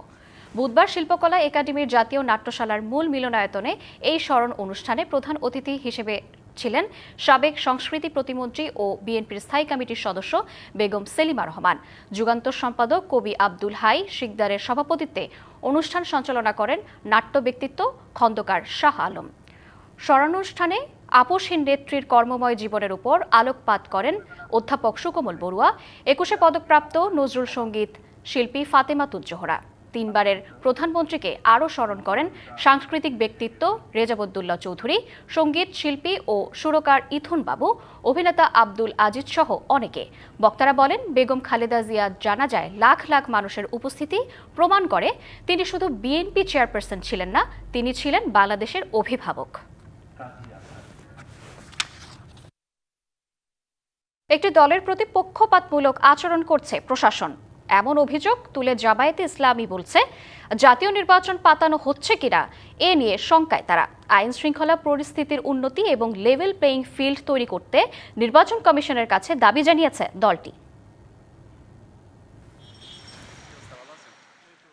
বুধবার শিল্পকলা একাডেমির জাতীয় নাট্যশালার মূল মিলনায়তনে এই স্মরণ অনুষ্ঠানে প্রধান অতিথি হিসেবে ছিলেন সাবেক সংস্কৃতি প্রতিমন্ত্রী ও বিএনপির স্থায়ী কমিটির সদস্য বেগম সেলিমা রহমান। যুগান্তর সম্পাদক কবি আব্দুল হাই শিকদারের সভাপতিত্বে অনুষ্ঠান সঞ্চালনা করেন নাট্য ব্যক্তিত্ব খন্দকার শাহ আলম। স্মরণানুষ্ঠানে আপোষহীন নেত্রীর কর্মময় জীবনের উপর আলোকপাত করেন অধ্যাপক সুকোমল বড়ুয়া, 21 পদকপ্রাপ্ত নজরুল সঙ্গীত শিল্পী ফাতেমা তুজ জোহরা। তিনবারের প্রধানমন্ত্রীকে আরও স্মরণ করেন সাংস্কৃতিক ব্যক্তিত্ব রেজাবুদ্দৌলা চৌধুরী, সঙ্গীত শিল্পী ও সুরকার ইথুন বাবু, অভিনেতা আব্দুল আজিজ সহ অনেকে। বক্তারা বলেন, বেগম খালেদা জিয়া জানাজায় লাখ লাখ মানুষের উপস্থিতি প্রমাণ করে তিনি শুধু বিএনপি চেয়ারপারসন ছিলেন না, তিনি ছিলেন বাংলাদেশের অভিভাবক। একটি দলের প্রতি পক্ষপাতমূলক আচরণ করছে প্রশাসন, এমন অভিযোগ তুলে জামায়াতে ইসলামী বলছে, জাতীয় নির্বাচন পাতানো হচ্ছে কিনা এ নিয়ে শঙ্কায় তারা। আইন শৃঙ্খলা পরিস্থিতির উন্নতি এবং লেভেল প্লেইং ফিল্ড তৈরি করতে নির্বাচন কমিশনের কাছে দাবি জানিয়েছে দলটি।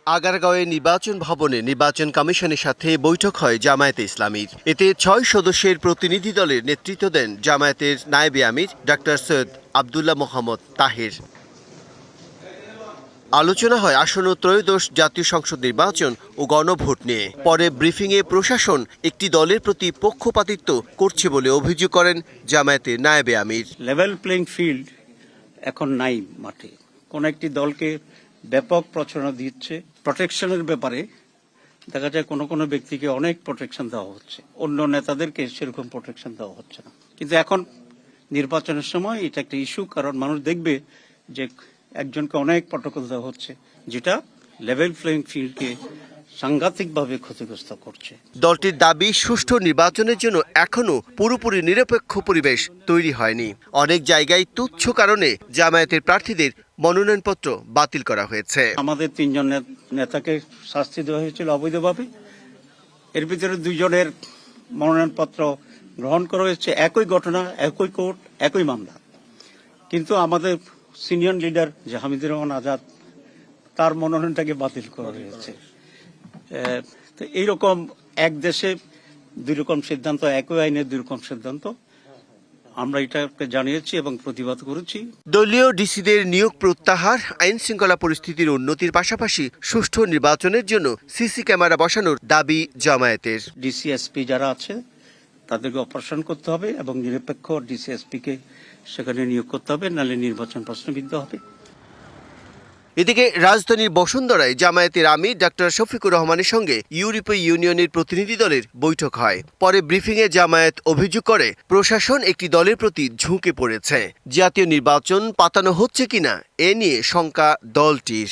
আগারগাঁওয়ে নির্বাচন ভবনে নির্বাচন কমিশনের সাথে বৈঠক হয় জামায়াতে ইসলামীর। এতে 6 সদস্যের প্রতিনিধি দলের নেতৃত্ব দেন জামায়াতের নায়েবে আমির ডক্টর সৈয়দ আব্দুল্লাহ মোহাম্মদ তাহের। আলোচনা হয় আসন্ন ত্রয়োদশ জাতীয় সংসদ নির্বাচন ও গণভোট নিয়ে। পরে ব্রিফিংয়ে প্রশাসন একটি দলের প্রতি পক্ষপাতিত্ব করছে বলে অভিযোগ করেন জামায়াতের নায়েবে আমির। লেভেল প্লেইং ফিল্ড এখন নাই মাঠে, কোন একটি দলকে ব্যাপক প্রচারণা দিচ্ছে। প্রোটেকশনের ব্যাপারে দেখা যায় কোনো ব্যক্তিকে অনেক প্রোটেকশন দেওয়া হচ্ছে, অন্য নেতাদেরকে সেরকম প্রোটেকশন দেওয়া হচ্ছে না। কিন্তু এখন নির্বাচনের সময় এটা একটা ইস্যু, কারণ মানুষ দেখবে যে একজনকে অনেক প্রটোকল দেওয়া হচ্ছে, যেটা লেভেল প্লেইং ফিল্ডকে সাংঘাতিকভাবে ক্ষতিগ্রস্ত করছে। দলটির দাবি, সুষ্ঠু নির্বাচনের জন্য এখনো পুরোপুরি নিরপেক্ষ পরিবেশ তৈরি হয়নি। অনেক জায়গায় তুচ্ছ কারণে জামায়াতের প্রার্থীদের মনোনয়নপত্র বাতিল করা হয়েছে। আমাদের 3 জন নেতাকে শাস্তি দেওয়া হয়েছিল অবৈধভাবে, এর ভিতরে 2 জনের মনোনয়নপত্র গ্রহণ করা হয়েছে। একই ঘটনা, একই কোর্ট, একই মামলা, কিন্তু আমাদের সিনিয়র লিডার যে হামিদুর রহমান আজাদ, তার মনোনয়নটাকে বাতিল করা হয়েছে। তো এইরকম এক দেশে 2 রকম সিদ্ধান্ত, একই আইনের 2 রকম সিদ্ধান্ত, আমরা এটাকে জানিয়েছি এবং প্রতিবাদ করেছি। দলীয় ডিসিদের নিয়োগ প্রত্যাহার, আইন শৃঙ্খলা পরিস্থিতির উন্নতির পাশাপাশি সুষ্ঠু নির্বাচনের জন্য সিসি ক্যামেরা বসানোর দাবি জামায়াতের। ডিসিএসপি যারা আছে তাদেরকে অপারেশন করতে হবে এবং নিরপেক্ষ ডিসিএসপি কে সেখানে নিয়োগ করতে হবে, নাহলে নির্বাচন প্রশ্নবিদ্ধ হবে। এদিকে রাজধানীর বসুন্ধরায় জামায়াতের আমির ডক্টর শফিকুর রহমানের সঙ্গে ইউরোপীয় ইউনিয়নের প্রতিনিধি দলের বৈঠক হয়। পরে ব্রিফিংয়ে জামায়াত অভিযোগ করে প্রশাসন একটি দলের প্রতি ঝুঁকে পড়েছে। জাতীয় নির্বাচন পাতানো হচ্ছে কিনা এ নিয়ে শঙ্কা দলটির।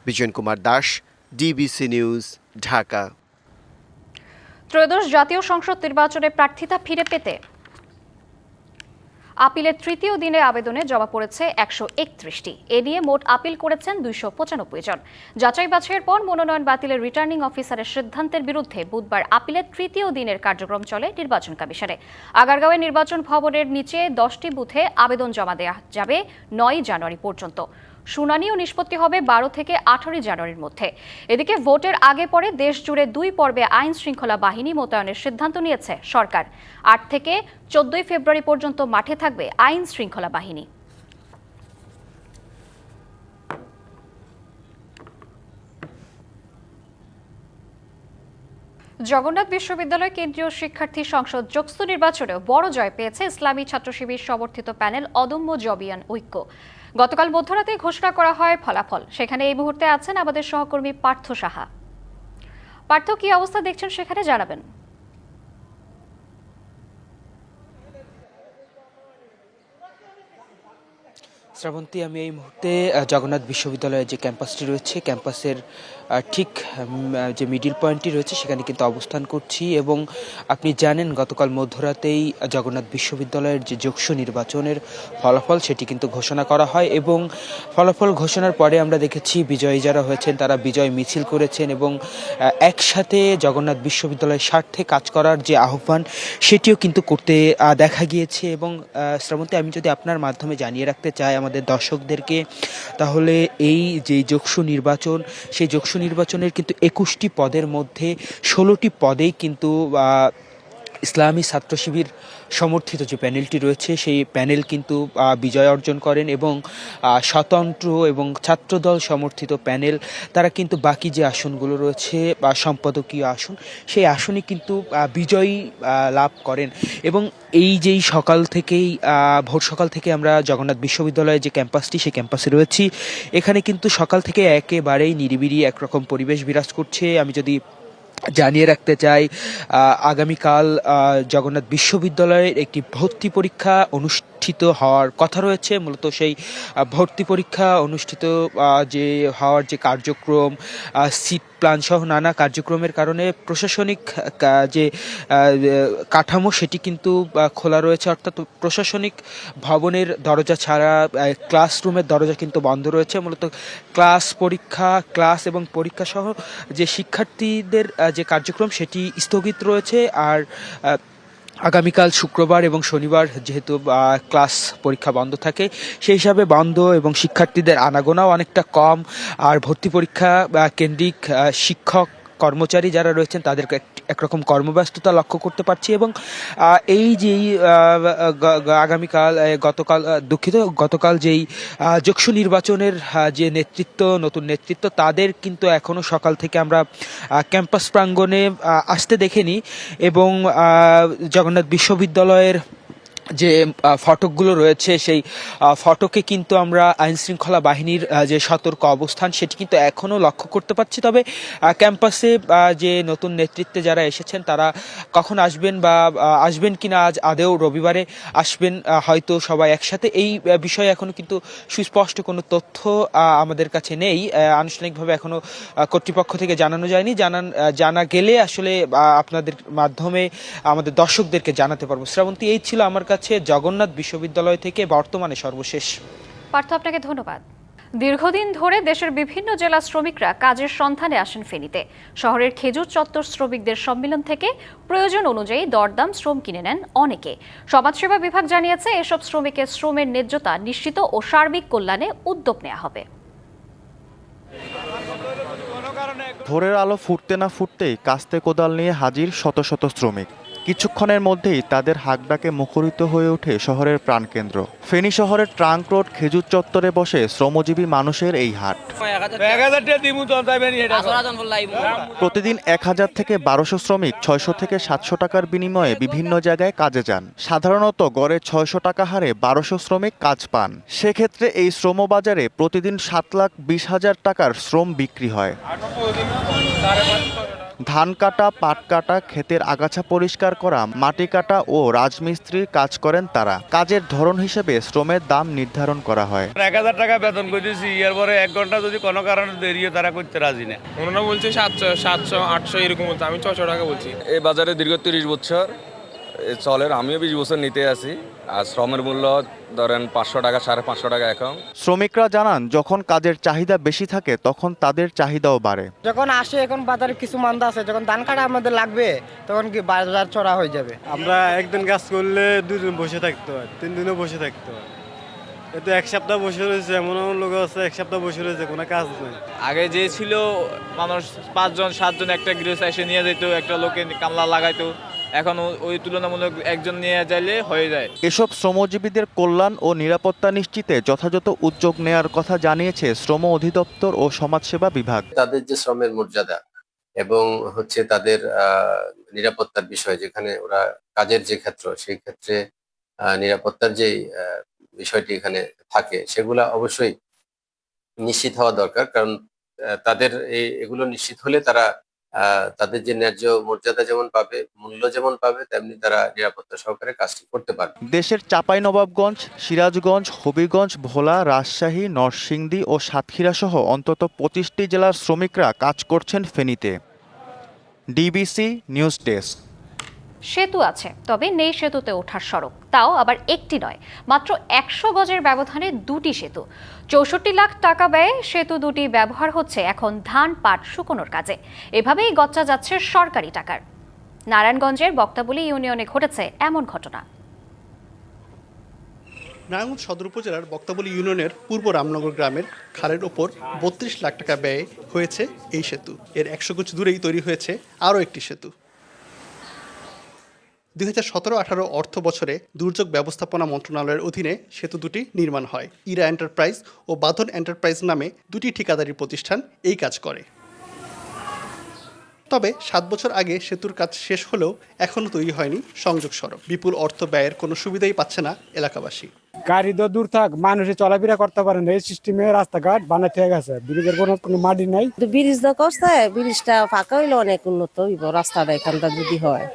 Vijayan Kumar Das, DBC news, Dhaka. ত্রয়োদশ জাতীয় সংসদ নির্বাচনে প্রার্থিতা ফিরে পেতে আপিলের 3য় দিনে আবেদনে জমা পড়েছে 131টি। এ নিয়ে মোট আপিল করেছেন 295 জন। যাচাই বাছাইয়ের পর মনোনয়ন বাতিলের রিটার্নিং অফিসারের সিদ্ধান্তের বিরুদ্ধে বুধবার আপিলের 3য় দিনের কার্যক্রম চলে নির্বাচন কমিশনে। আগারগাঁওয়ে নির্বাচন ভবনের নিচে 10টি বুথে আবেদন জমা দেওয়া যাবে 9 জানুয়ারি পর্যন্ত। শুনানি ও নিষ্পত্তি হবে 12 থেকে 18 জানুয়ারির মধ্যে। এদিকে ভোটের আগে পরে দেশ জুড়ে 2 পর্বে আইন শৃঙ্খলা বাহিনী মোতায়েনের সিদ্ধান্ত নিয়েছে সরকার। 8 থেকে 14 ফেব্রুয়ারি পর্যন্ত মাঠে থাকবে আইন শৃঙ্খলা বাহিনী। জগন্নাথ বিশ্ববিদ্যালয় কেন্দ্রীয় শিক্ষার্থী সংসদ জোকসু নির্বাচনেও বড় জয় পেয়েছে ইসলামী ছাত্র শিবির সমর্থিত প্যানেল অদম্য জবিয়ান ঐক্য। গতকাল মধ্যরাতে ঘোষণা করা হয় ফলাফল। সেখানে এই মুহূর্তে আছেন আমাদের সহকর্মী পার্থ সাহা। পার্থ, কি অবস্থা দেখছেন সেখানে জানাবেন। শ্রাবন্তী, আমি এই মুহূর্তে জগন্নাথ বিশ্ববিদ্যালয়ের যে ক্যাম্পাসটি রয়েছে, ক্যাম্পাসের ঠিক যে মিডিল পয়েন্টটি রয়েছে সেখানে কিন্তু অবস্থান করছি। এবং আপনি জানেন গতকাল মধ্যরাতেই জগন্নাথ বিশ্ববিদ্যালয়ের যে যোগসু নির্বাচনের ফলাফল সেটি কিন্তু ঘোষণা করা হয়। এবং ফলাফল ঘোষণার পরে আমরা দেখেছি বিজয়ী যারা হয়েছেন তারা বিজয় মিছিল করেছেন এবং একসাথে জগন্নাথ বিশ্ববিদ্যালয়ের স্বার্থে কাজ করার যে আহ্বান সেটিও কিন্তু করতে দেখা গিয়েছে। এবং শ্রাবন্তী, আমি যদি আপনার মাধ্যমে জানিয়ে রাখতে চাই আমাদের দর্শকদেরকে, তাহলে এই যে যোগসু নির্বাচন, সেই যোগসু নির্বাচনের কিন্তু 21টি পদের মধ্যে 16টি পদেই কিন্তু ইসলামী ছাত্র শিবির সমর্থিত যে প্যানেলটি রয়েছে সেই প্যানেল কিন্তু বিজয় অর্জন করেন এবং স্বতন্ত্র এবং ছাত্রদল সমর্থিত প্যানেল তারা কিন্তু বাকি যে আসনগুলো রয়েছে বা সম্পাদকীয় আসন সেই আসনে কিন্তু বিজয়ী লাভ করেন। এবং এই যেই সকাল থেকেই ভোর সকাল থেকে আমরা জগন্নাথ বিশ্ববিদ্যালয়ের যে ক্যাম্পাসটি সেই ক্যাম্পাসে রয়েছি, এখানে কিন্তু সকাল থেকে একেবারেই নিরিবিলি একরকম পরিবেশ বিরাজ করছে। আমি যদি জানিয়ে রাখতে চাই, আগামীকাল জগন্নাথ বিশ্ববিদ্যালয়ের একটি ভর্তি পরীক্ষা অনুষ্ঠিত হওয়ার কথা রয়েছে। মূলত সেই ভর্তি পরীক্ষা অনুষ্ঠিত হওয়ার যে কার্যক্রম, সিট প্ল্যান সহ নানা কার্যক্রমের কারণে প্রশাসনিক যে কাঠামো সেটি কিন্তু খোলা রয়েছে, অর্থাৎ প্রশাসনিক ভবনের দরজা ছাড়া ক্লাসরুমের দরজা কিন্তু বন্ধ রয়েছে। মূলত ক্লাস এবং পরীক্ষা সহ যে শিক্ষার্থীদের যে কার্যক্রম সেটি স্থগিত রয়েছে। আর আগামীকাল শুক্রবার এবং শনিবার যেহেতু ক্লাস পরীক্ষা বন্ধ থাকে, সেই হিসাবে বন্ধ এবং শিক্ষার্থীদের আনাগোনাও অনেকটা কম। আর ভর্তি পরীক্ষা কেন্দ্রিক শিক্ষক কর্মচারী যারা রয়েছেন তাদেরকে একরকম কর্মব্যস্ততা লক্ষ্য করতে পারছি। এবং এই যেই গতকাল যেই যক্ষু নির্বাচনের যে নতুন নেতৃত্ব তাদের কিন্তু এখনও সকাল থেকে আমরা ক্যাম্পাস প্রাঙ্গণে আসতে দেখিনি। এবং জগন্নাথ বিশ্ববিদ্যালয়ের যে ফটকগুলো রয়েছে সেই ফটকে কিন্তু আমরা আইনশৃঙ্খলা বাহিনীর যে সতর্ক অবস্থান সেটি কিন্তু এখনও লক্ষ্য করতে পারছি। তবে ক্যাম্পাসে যে নতুন নেতৃত্বে যারা এসেছেন তারা কখন আসবেন বা আসবেন কিনা, আজ আদেও রবিবারে আসবেন হয়তো সবাই একসাথে, এই বিষয়ে এখনও কিন্তু সুস্পষ্ট কোনো তথ্য আমাদের কাছে নেই। আনুষ্ঠানিকভাবে এখনও কর্তৃপক্ষ থেকে জানানো যায়নি। জানা গেলে আসলে আপনাদের মাধ্যমে আমাদের দর্শকদেরকে জানাতে পারবো। শ্রাবন্তী, এই ছিল আমার কাছে জগন্নাথ বিশ্ববিদ্যালয় থেকে বর্তমানে সর্বশেষ। পার্থ, আপনাকে ধন্যবাদ। দীর্ঘদিন ধরে দেশের বিভিন্ন জেলা শ্রমিকরা কাজের সন্ধানে আসেন ফেনীতে। শহরের খেজুর চত্বর শ্রমিকদের সম্মেলন থেকে প্রয়োজন অনুযায়ী দরদাম শ্রম কিনে নেন অনেকে। সমাজসেবা বিভাগ জানিয়েছে এসব শ্রমিকের শ্রমের ন্যায্যতা নিশ্চিত ও সার্বিক কল্যাণে উদ্যোগ নেওয়া হবে। ভোরের আলো ফুটতে না ফুটতেই কাস্তে কোদাল নিয়ে হাজির শত শত শ্রমিক। কিছুক্ষণের মধ্যেই তাদের হাঁকডাকে মুখরিত হয়ে ওঠে শহরের প্রাণকেন্দ্র। ফেনী শহরের ট্রাঙ্ক রোড খেজুর চত্বরে বসে শ্রমজীবী মানুষের এই হাট। প্রতিদিন 1000 থেকে 1200 শ্রমিক 600 থেকে 700 টাকার বিনিময়ে বিভিন্ন জায়গায় কাজে যান। সাধারণত গড়ে 600 টাকা হারে 1200 শ্রমিক কাজ পান। সেক্ষেত্রে এই শ্রমবাজারে প্রতিদিন 7,20,000 টাকার শ্রম বিক্রি হয়। ধান কাটা, পাট কাটা, ক্ষেতের আগাছা পরিষ্কার করা, মাটি কাটা ও রাজমিস্ত্রির কাজ করেন তারা। কাজের ধরন হিসেবে শ্রমের দাম নির্ধারণ করা হয়। 1000 টাকা বেতন করতেছি, এরপরে 1 ঘন্টা যদি কোনো কারণে দেরি হয় তারা করতে রাজি না। ওনারা বলছে 700, 800 এরকম বলছে, আমি 600 টাকা বলছি। এই বাজারে দীর্ঘ 30 বছর চলের, আমিও 20 বছর নিতে আসি। আর শ্রমের মূল্য ধরেন 500 টাকা, 550 টাকা এখন। শ্রমিকরা জানান, যখন কাজের চাহিদা বেশি থাকে তখন তাদের চাহিদাও বাড়ে। যখন আসে এখন বাজারে কিছু মান্দা আছে, যখন ধান কাটা আমাদের লাগবে তখন কি বাজার চড়া হয়ে যাবে। আমরা একদিন কাজ করলে 2 দিন বসে থাকতে হয়, 3 দিনও বসে থাকতে হয়। এতে 1 সপ্তাহ বসে রয়েছে, এমন লোক আছে 1 সপ্তাহ বসে রয়েছে, কোনো কাজ নেই। আগে যে ছিল মানুষ 5 জন 7 জন একটা গৃহ এসে নিয়ে যেত, একটা লোকে কামলা লাগাইতো, এখন ওই তুলনামূলক একজন নিয়ে যাইলে হয়ে যায়। এসব শ্রমজীবীদের কল্যাণ ও নিরাপত্তা নিশ্চিতে যথাযথ উদ্যোগ নেয়ার কথা জানিয়েছে শ্রম অধিদপ্তর ও সমাজসেবা বিভাগ। তাদের যে শ্রমের মর্যাদা এবং তাদের নিরাপত্তার বিষয়, যেখানে ওরা কাজের যে ক্ষেত্র সেই ক্ষেত্রে নিরাপত্তার যে বিষয়টি এখানে থাকে, সেগুলা অবশ্যই নিশ্চিত হওয়া দরকার। কারণ তাদের এগুলো নিশ্চিত হলে তারা তাদের যে ন্যায্য মর্যাদা যেমন পাবে, মূল্য যেমন পাবে, তেমনি তারা নিরাপত্তা সহকারে কাজটি করতে পারবে। দেশের চাঁপাইনবাবগঞ্জ, সিরাজগঞ্জ, হবিগঞ্জ, ভোলা, রাজশাহী, নরসিংদী ও সাতক্ষীরা সহ অন্তত 25টি জেলার শ্রমিকরা কাজ করছেন ফেনীতে। DBC news desk. সেতু আছে, তবে নেই সেতুতে ওঠার সড়ক, তাও আবার একটি নয়, মাত্র 100 গজের ব্যবধানে 2টি সেতু। 64 লাখ টাকা ব্যয়ে সেতু দুটি ব্যবহার হচ্ছে এখন ধান পাট শুকোনোর কাজে। এভাবেই গচ্চা যাচ্ছে সরকারি টাকার। নারায়ণগঞ্জের বক্তাবলী ইউনিয়নে ঘটেছে এমন ঘটনা। নারায়ণগঞ্জ সদর উপজেলার বক্তাবলী ইউনিয়নের পূর্ব রামনগর গ্রামের খালের ওপর 32 লাখ টাকা ব্যয়ে হয়েছে এই সেতু। এর 100 গজ দূরেই তৈরি হয়েছে আরও একটি সেতু। 2017-18 অর্থ বছরে দুর্যোগ ব্যবস্থাপনা মন্ত্রণালয়ের অধীনে সেতু দুটি নির্মাণ হয়। ইরা এন্টারপ্রাইজ ও বাঁধন এন্টারপ্রাইজ নামে দুটি ঠিকাদারি প্রতিষ্ঠান এই কাজ করে। তবে 7 বছর আগে সেতুর কাজ শেষ হলেও এখনও তৈরি হয়নি সংযোগ সড়ক। বিপুল অর্থ ব্যয়ের কোনো সুবিধাই পাচ্ছে না এলাকাবাসী। গাড়ি তো দূর থাক, মানুষে চলাফেরা করতে পারে না, এই সিস্টেমে রাস্তাঘাট বানাতে গেছে, ব্রিজের কোনো মাটি নাই। ব্রিজ তো করছে, ব্রিজটা ফাঁকা হইলে অনেক উন্নত হইব রাস্তাটা এখানটা যদি হয়।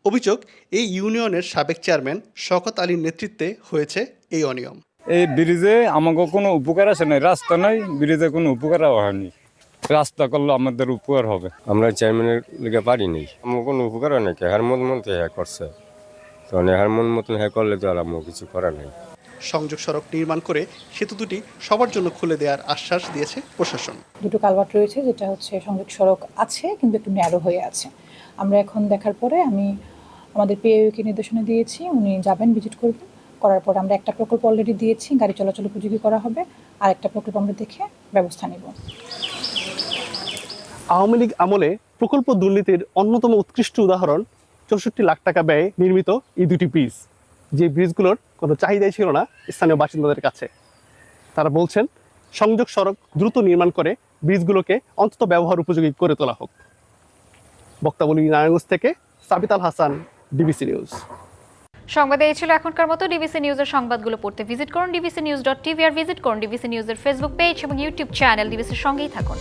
অভিযোগ, এই ইউনিয়নের সাবেক চেয়ারম্যান শওকত আলীর নেতৃত্বে হয়েছে এই অনিয়ম। এই ব্রিজে আমাকে কোনো উপকার আছে না, রাস্তা নাই, ব্রিজে কোনো উপকার হয়নি। রাস্তা করলে আমাদের উপকার হবে। আমরা চেয়ারম্যানের লিগে পারিনি, আমার কোনো উপকার হয় নাকি, হার মতো হ্যাঁ করছে, তখন হার মতন হ্যাঁ করলে তো আর আমার কিছু করার নেই। সংযোগ সড়ক নির্মাণ করে সেতু দুটি সবার জন্য খুলে দেওয়ার আশ্বাস দিয়েছে প্রশাসন। দুটো কালভার্ট রয়েছে, যেটা হচ্ছে সংযোগ সড়ক আছে কিন্তু একটু ন্যারো হয়ে আছে। আমরা এখন দেখার পরে আমি আমাদের পিএইউকে নির্দেশনা দিয়েছি, উনি যাবেন, ভিজিট করবেন, করার পর আমরা একটা প্রকল্প অলরেডি দিয়েছি, গাড়ি চলাচল উপযোগী করা হবে, আর একটা প্রকল্প আমরা দেখে ব্যবস্থা নেব। আওয়ামী লীগ আমলে প্রকল্প দুর্নীতির অন্যতম উৎকৃষ্ট উদাহরণ 64 লাখ টাকা ব্যয়ে নির্মিত এই দুটি ব্রিজ, যে ব্রিজগুলোর কোনো চাহিদাই ছিল না স্থানীয় বাসিন্দাদের কাছে। তারা বলছেন সংযোগ সড়ক দ্রুত নির্মাণ করে ব্রিজগুলোকে অন্তত ব্যবহার উপযোগী করে তোলা হোক। বক্তাবলী নারায়ণগঞ্জ থেকে সাবিত আল হাসান, ডিবিসি নিউজ। সংবাদে এই ছিল এখনকার মতো। ডিবিসি নিউজের সংবাদগুলো পড়তে ভিজিট করুন dbcnews.tv আর ভিজিট করুন ডিবিসি নিউজের ফেসবুক পেজ এবং ইউটিউব চ্যানেল। ডিবিসির সঙ্গেই থাকুন।